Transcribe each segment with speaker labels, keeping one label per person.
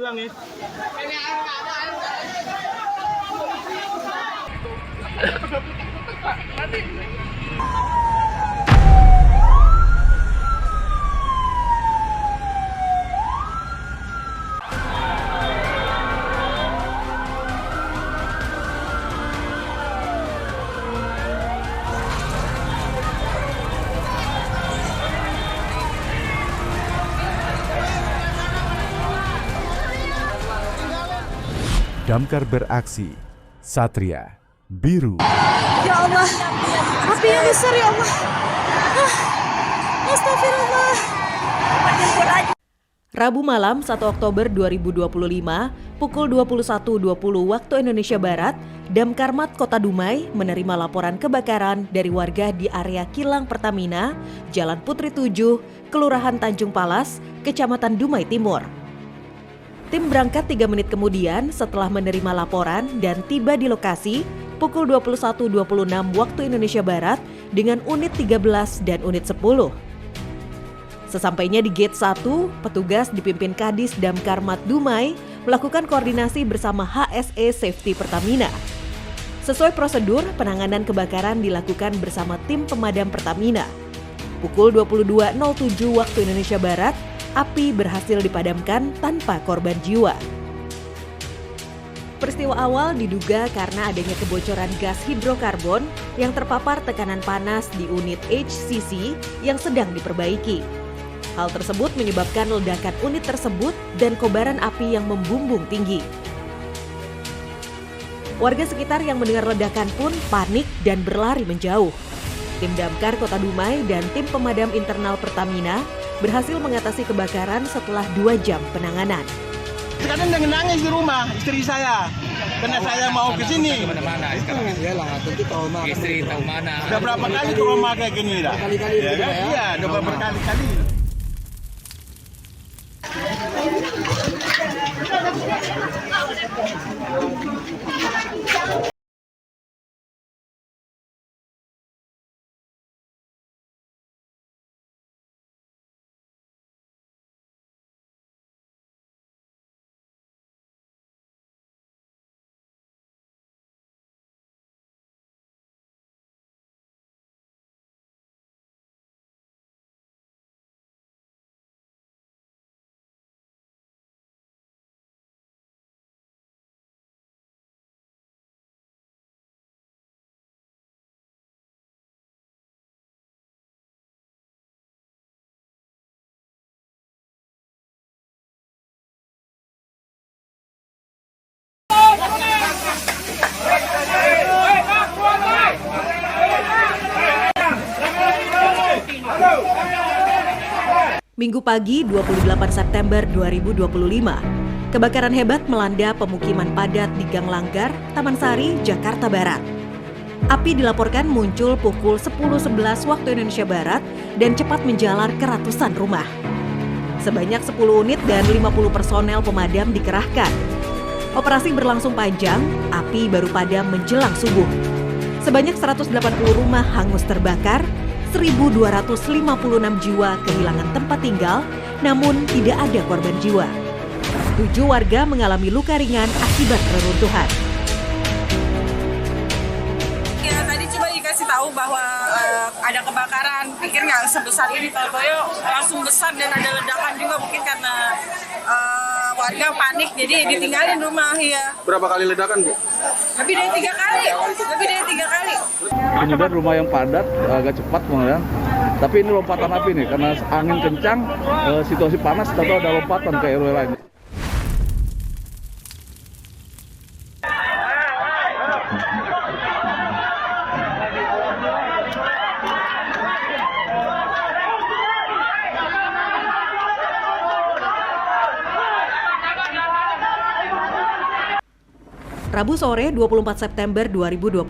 Speaker 1: pulang ya.
Speaker 2: Damkar beraksi, Satria biru.
Speaker 3: Ya Allah, api yang besar ya Allah. Astagfirullah. Rabu malam 1 Oktober 2025 pukul 21.20 waktu Indonesia Barat, Damkarmat Kota Dumai menerima laporan kebakaran dari warga di area kilang Pertamina, Jalan Putri 7, Kelurahan Tanjung Palas, Kecamatan Dumai Timur. Tim berangkat 3 menit kemudian setelah menerima laporan dan tiba di lokasi pukul 21.26 waktu Indonesia Barat dengan unit 13 dan unit 10. Sesampainya di gate 1, petugas dipimpin Kadis Damkarmat Dumai melakukan koordinasi bersama HSE Safety Pertamina. Sesuai prosedur, penanganan kebakaran dilakukan bersama tim pemadam Pertamina. Pukul 22.07 waktu Indonesia Barat, api berhasil dipadamkan tanpa korban jiwa. Peristiwa awal diduga karena adanya kebocoran gas hidrokarbon yang terpapar tekanan panas di unit HCC yang sedang diperbaiki. Hal tersebut menyebabkan ledakan unit tersebut dan kobaran api yang membumbung tinggi. Warga sekitar yang mendengar ledakan pun panik dan berlari menjauh. Tim Damkar Kota Dumai dan tim pemadam internal Pertamina berhasil mengatasi kebakaran setelah 2 jam penanganan.
Speaker 1: Sekarang dengan nangis di rumah istri saya, karena saya mau ke sini.
Speaker 4: Kemana-mana sekarang?
Speaker 5: Iyalah, tentu trauma.
Speaker 4: Istri tahu mana?
Speaker 1: Udah berapa kali ke rumah kayak gini dah?
Speaker 5: Berkali-kali
Speaker 1: Ya,
Speaker 5: gitu,
Speaker 1: kan?
Speaker 5: Pak, ya?
Speaker 1: Iya, udah berkali-kali.
Speaker 3: Minggu pagi 28 September 2025, kebakaran hebat melanda pemukiman padat di Gang Langgar, Taman Sari, Jakarta Barat. Api dilaporkan muncul pukul 10.11 waktu Indonesia Barat dan cepat menjalar ke ratusan rumah. Sebanyak 10 unit dan 50 personel pemadam dikerahkan. Operasi berlangsung panjang, api baru padam menjelang subuh. Sebanyak 180 rumah hangus terbakar, 1.256 jiwa kehilangan tempat tinggal, namun tidak ada korban jiwa. 7 warga mengalami luka ringan akibat reruntuhan.
Speaker 6: Ya, tadi cuma dikasih tahu bahwa ada kebakaran, pikir nggak sebesar ini, tahu-tahu langsung besar dan ada ledakan juga, mungkin karena warga panik jadi ditinggalin rumah ya.
Speaker 1: Berapa kali ledakan, Bu?
Speaker 6: Lebih dari 3 kali.
Speaker 5: Kemudian rumah yang padat agak cepat kemudian. Tapi ini lompatan api nih karena angin kencang, situasi panas, tentu ada lompatan ke RW lain.
Speaker 3: Rabu sore 24 September 2025,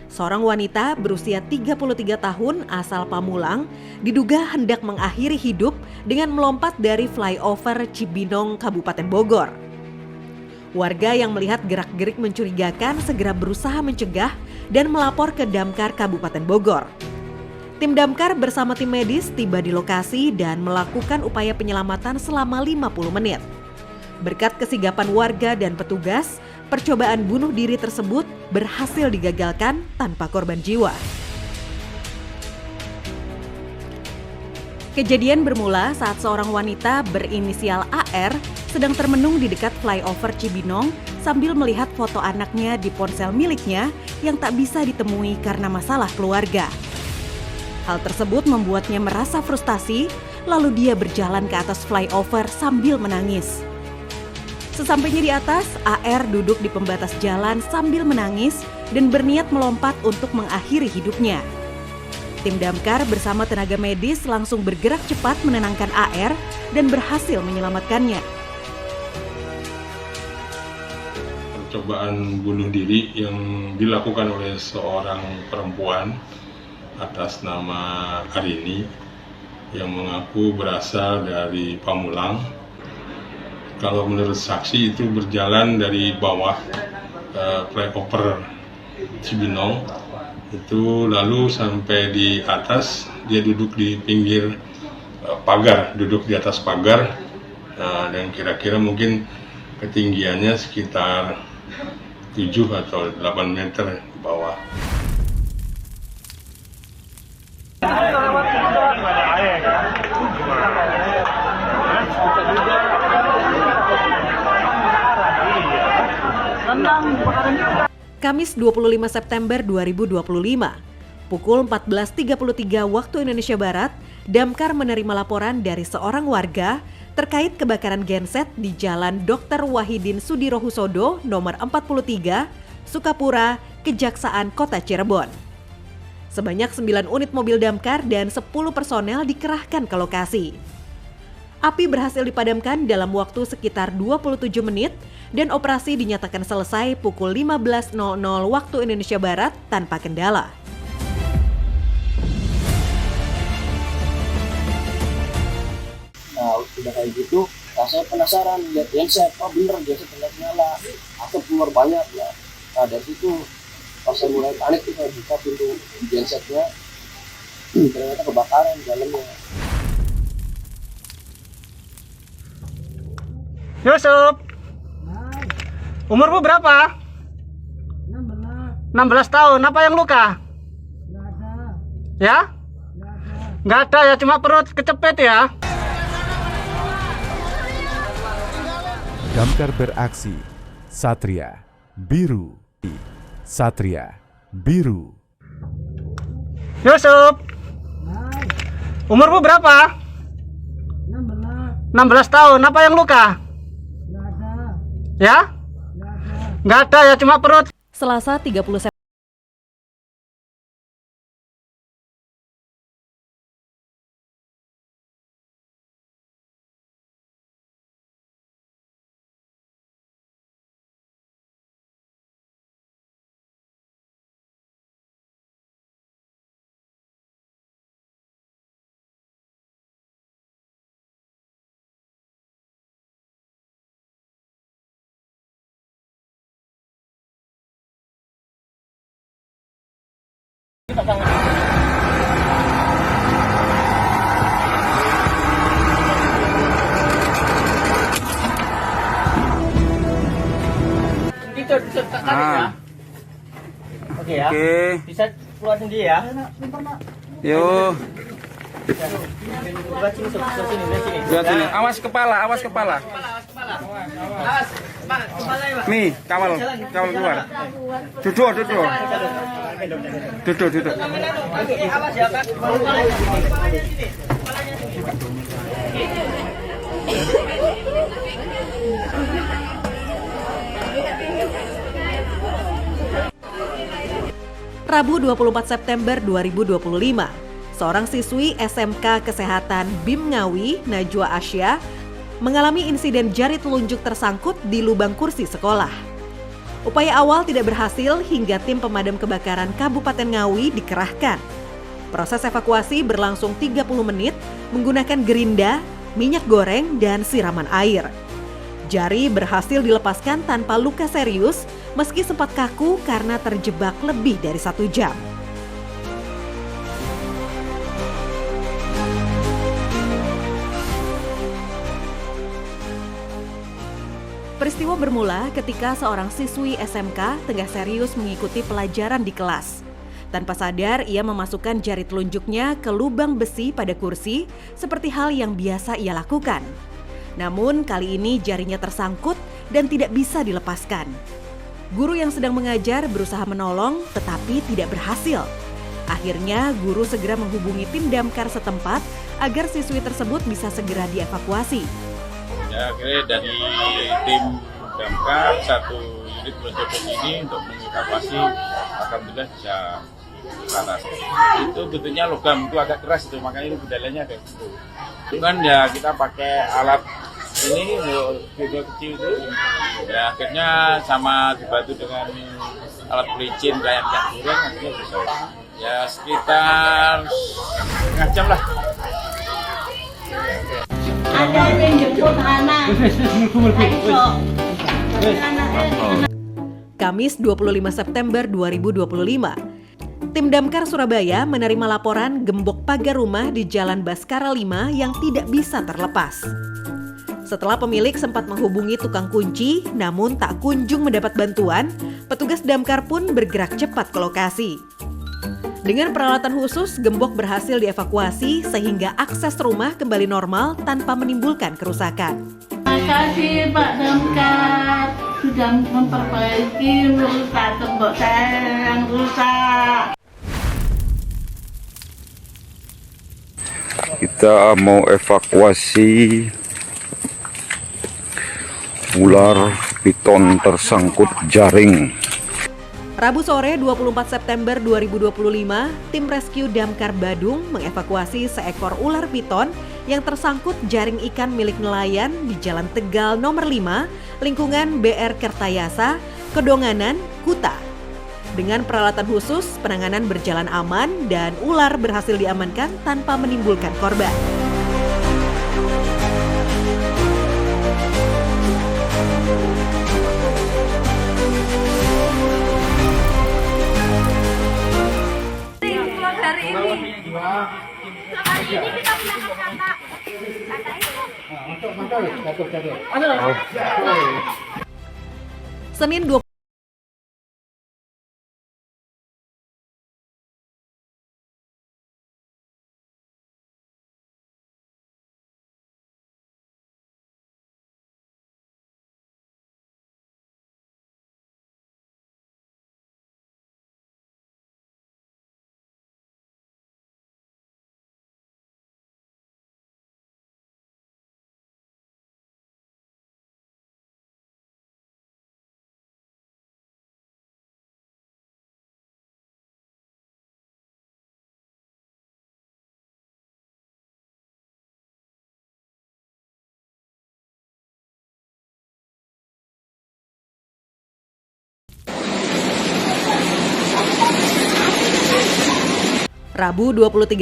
Speaker 3: seorang wanita berusia 33 tahun asal Pamulang diduga hendak mengakhiri hidup dengan melompat dari flyover Cibinong, Kabupaten Bogor. Warga yang melihat gerak-gerik mencurigakan segera berusaha mencegah dan melapor ke Damkar Kabupaten Bogor. Tim Damkar bersama tim medis tiba di lokasi dan melakukan upaya penyelamatan selama 50 menit. Berkat kesigapan warga dan petugas, percobaan bunuh diri tersebut berhasil digagalkan tanpa korban jiwa. Kejadian bermula saat seorang wanita berinisial AR sedang termenung di dekat flyover Cibinong sambil melihat foto anaknya di ponsel miliknya yang tak bisa ditemui karena masalah keluarga. Hal tersebut membuatnya merasa frustasi, lalu dia berjalan ke atas flyover sambil menangis. Sesampainya di atas, AR duduk di pembatas jalan sambil menangis dan berniat melompat untuk mengakhiri hidupnya. Tim damkar bersama tenaga medis langsung bergerak cepat menenangkan AR dan berhasil menyelamatkannya.
Speaker 4: Percobaan bunuh diri yang dilakukan oleh seorang perempuan atas nama Arini yang mengaku berasal dari Pamulang. Kalau menurut saksi itu berjalan dari bawah flyover Cibinong itu lalu sampai di atas, dia duduk di pinggir pagar, duduk di atas pagar, dan kira-kira mungkin ketinggiannya sekitar 7 atau 8 meter di bawah.
Speaker 3: Kamis 25 September 2025, pukul 14.33 waktu Indonesia Barat, damkar menerima laporan dari seorang warga terkait kebakaran genset di Jalan Dr. Wahidin Sudirohusodo nomor 43, Sukapura, Kejaksaan Kota Cirebon. Sebanyak 9 unit mobil damkar dan 10 personel dikerahkan ke lokasi. Api berhasil dipadamkan dalam waktu sekitar 27 menit dan operasi dinyatakan selesai pukul 15.00 waktu Indonesia Barat tanpa kendala.
Speaker 7: Nah, udah kayak gitu, saya penasaran lihat genset, oh bener genset terlihat nyala, asap keluar banyak ya. Nah dari situ pas saya mulai panik tuh saya buka pintu gensetnya, ternyata kebakaran di dalamnya.
Speaker 8: Yusuf, umurmu berapa? 16 tahun, apa yang luka? Nggak ada. Ya? Nggak ada ya, cuma perut kecepit ya?
Speaker 2: Damkar beraksi, Satria Biru. Satria Biru.
Speaker 8: Yusuf, umurmu berapa? 16 tahun, apa yang luka? Ya? Nggak ada ya, cuma perut.
Speaker 3: Selasa 30 September.
Speaker 7: Itu bisa tarik ya? Oke ya? Bisa keluar sendiri ya?
Speaker 8: Yuk,
Speaker 7: Buat sini, sini.
Speaker 8: buat ini. Awas kepala, awas kepala.
Speaker 7: Awas, kepala ya, Pak.
Speaker 8: Nih, kawal keluar. Duduk.
Speaker 7: Oke, awas ya, Pak. Kepalanya sini.
Speaker 3: Rabu 24 September 2025, seorang siswi SMK Kesehatan BIM Ngawi, Najwa Asya, mengalami insiden jari telunjuk tersangkut di lubang kursi sekolah. Upaya awal tidak berhasil hingga tim pemadam kebakaran Kabupaten Ngawi dikerahkan. Proses evakuasi berlangsung 30 menit menggunakan gerinda, minyak goreng, dan siraman air. Jari berhasil dilepaskan tanpa luka serius meski sempat kaku karena terjebak lebih dari 1 jam. Peristiwa bermula ketika seorang siswi SMK tengah serius mengikuti pelajaran di kelas. Tanpa sadar, ia memasukkan jari telunjuknya ke lubang besi pada kursi seperti hal yang biasa ia lakukan. Namun kali ini jarinya tersangkut dan tidak bisa dilepaskan. Guru yang sedang mengajar berusaha menolong tetapi tidak berhasil. Akhirnya guru segera menghubungi tim damkar setempat agar siswi tersebut bisa segera dievakuasi.
Speaker 9: Ya, akhirnya dari tim damkar satu unit mencopot ini untuk mengevakuasi, alhamdulillah bisa panas. Itu bentuknya logam, itu agak keras itu, makanya itu gedalanya kayak gitu. Cuman ya kita pakai alat ini video kecil itu, ya akhirnya sama dibantu dengan alat pelicin kayak minyak goreng, akhirnya bisa. Ya sekitar setengah jam lah.
Speaker 10: Ada yang jemput anak.
Speaker 3: Kamis 25 September 2025, tim damkar Surabaya menerima laporan gembok pagar rumah di Jalan Baskara 5 yang tidak bisa terlepas. Setelah pemilik sempat menghubungi tukang kunci, namun tak kunjung mendapat bantuan, petugas damkar pun bergerak cepat ke lokasi. Dengan peralatan khusus, gembok berhasil dievakuasi sehingga akses rumah kembali normal tanpa menimbulkan kerusakan.
Speaker 10: Terima kasih Pak Damkar sudah memperbaiki rusak gembok saya yang rusak.
Speaker 11: Kita mau evakuasi ular piton tersangkut jaring.
Speaker 3: Rabu sore 24 September 2025, tim rescue Damkar Badung mengevakuasi seekor ular piton yang tersangkut jaring ikan milik nelayan di Jalan Tegal nomor 5, lingkungan BR Kertayasa, Kedonganan, Kuta. Dengan peralatan khusus, penanganan berjalan aman dan ular berhasil diamankan tanpa menimbulkan korban.
Speaker 10: Hari ini kita punya kakak itu.
Speaker 3: Senin 20Rabu 23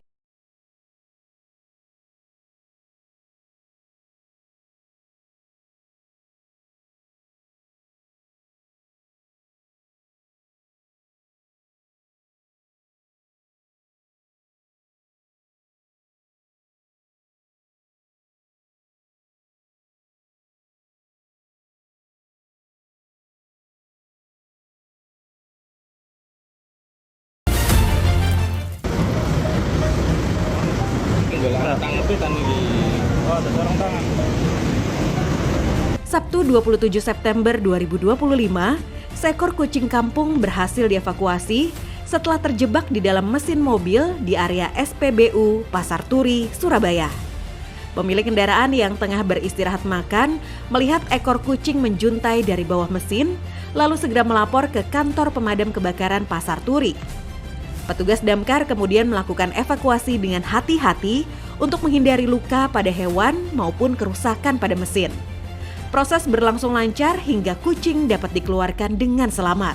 Speaker 3: Sabtu 27 September 2025, seekor kucing kampung berhasil dievakuasi setelah terjebak di dalam mesin mobil di area SPBU Pasar Turi, Surabaya. Pemilik kendaraan yang tengah beristirahat makan melihat ekor kucing menjuntai dari bawah mesin, lalu segera melapor ke kantor pemadam kebakaran Pasar Turi. Petugas damkar kemudian melakukan evakuasi dengan hati-hati untuk menghindari luka pada hewan maupun kerusakan pada mesin. Proses berlangsung lancar hingga kucing dapat dikeluarkan dengan selamat.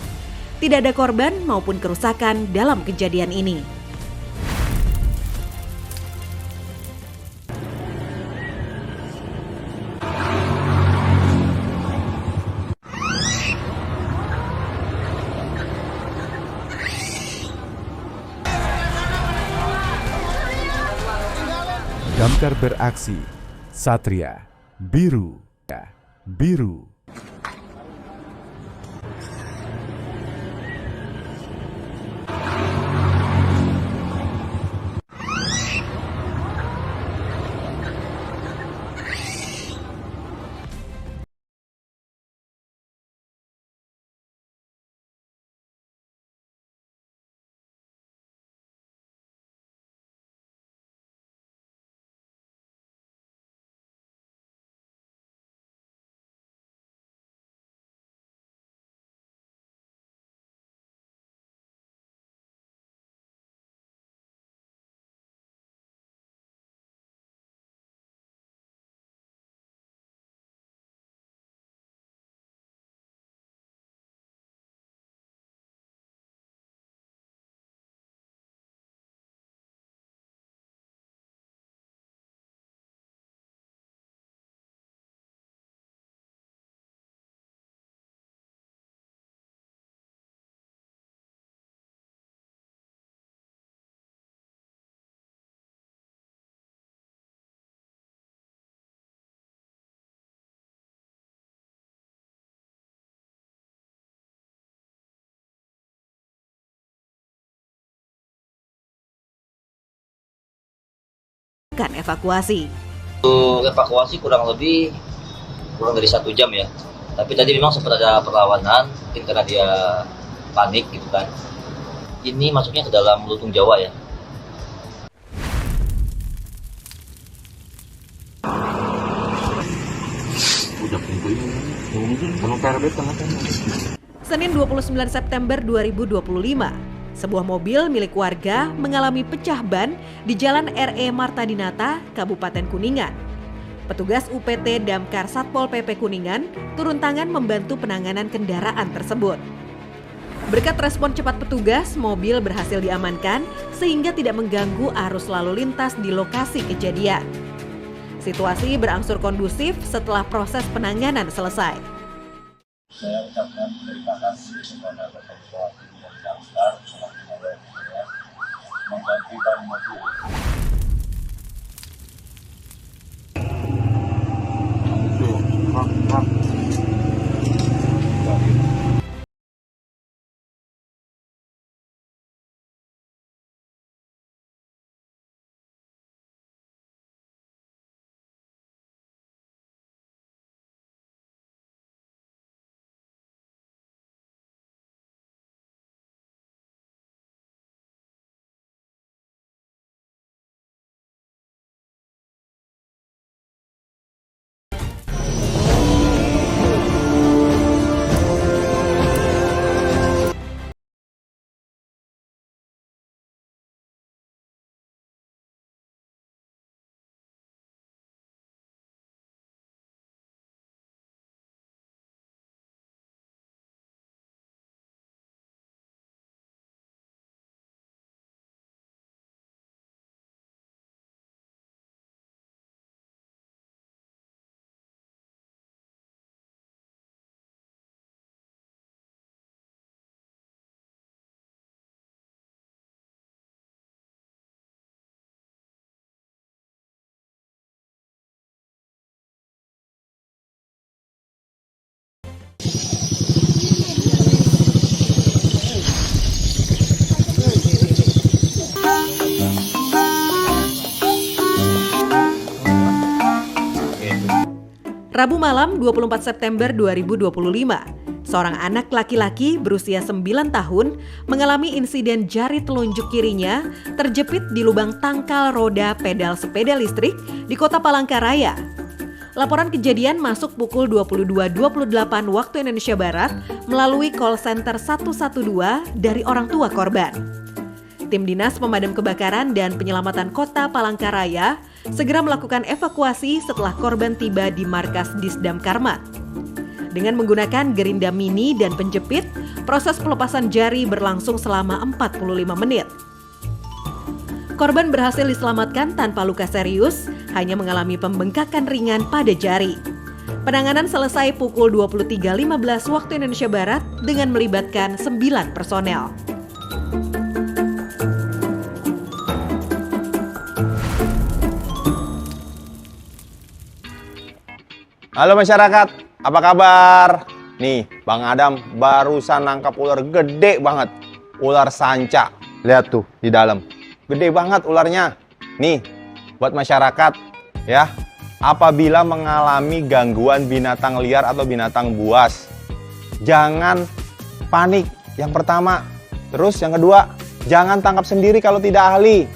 Speaker 3: Tidak ada korban maupun kerusakan dalam kejadian ini.
Speaker 2: Damkar beraksi, Satria, Biru, Biru.
Speaker 3: evakuasi.
Speaker 12: Untuk evakuasi kurang dari 1 jam ya. Tapi tadi memang sempat ada perlawanan, mungkin karena dia panik gitu kan. Ini masuknya ke dalam Lutung Jawa ya.
Speaker 3: Senin 29 September 2025, sebuah mobil milik warga mengalami pecah ban di Jalan RE Marta Dinata, Kabupaten Kuningan. Petugas UPT Damkar Satpol PP Kuningan turun tangan membantu penanganan kendaraan tersebut. Berkat respon cepat petugas, mobil berhasil diamankan sehingga tidak mengganggu arus lalu lintas di lokasi kejadian. Situasi berangsur kondusif setelah proses penanganan selesai.
Speaker 9: Saya ucapkan terima kasih kepada Bapak Bupati dan Damkar menggantikan mobil.
Speaker 3: Rabu malam 24 September 2025, seorang anak laki-laki berusia 9 tahun mengalami insiden jari telunjuk kirinya terjepit di lubang tangkal roda pedal sepeda listrik di Kota Palangkaraya. Laporan kejadian masuk pukul 22.28 waktu Indonesia Barat melalui call center 112 dari orang tua korban. Tim Dinas Pemadam Kebakaran dan Penyelamatan Kota Palangkaraya segera melakukan evakuasi setelah korban tiba di markas Disdam Karmat. Dengan menggunakan gerinda mini dan penjepit, proses pelepasan jari berlangsung selama 45 menit. Korban berhasil diselamatkan tanpa luka serius, hanya mengalami pembengkakan ringan pada jari. Penanganan selesai pukul 23.15 waktu Indonesia Barat dengan melibatkan 9 personel.
Speaker 13: Halo masyarakat, apa kabar? Nih, Bang Adam barusan nangkap ular gede banget. Ular sanca. Lihat tuh di dalam. Gede banget ularnya. Nih, buat masyarakat ya, apabila mengalami gangguan binatang liar atau binatang buas, jangan panik. Yang pertama. Terus yang kedua, jangan tangkap sendiri kalau tidak ahli.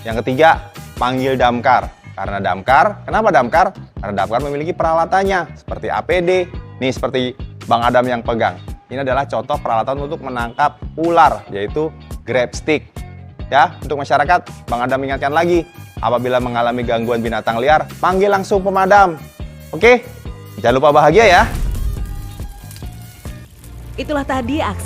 Speaker 13: Yang ketiga, panggil damkar. Karena damkar, kenapa damkar? Karena damkar memiliki peralatannya seperti APD. Nih seperti Bang Adam yang pegang. Ini adalah contoh peralatan untuk menangkap ular, yaitu grab stick. Ya, untuk masyarakat, Bang Adam ingatkan lagi, apabila mengalami gangguan binatang liar, panggil langsung pemadam. Oke? Jangan lupa bahagia ya.
Speaker 3: Itulah tadi aksi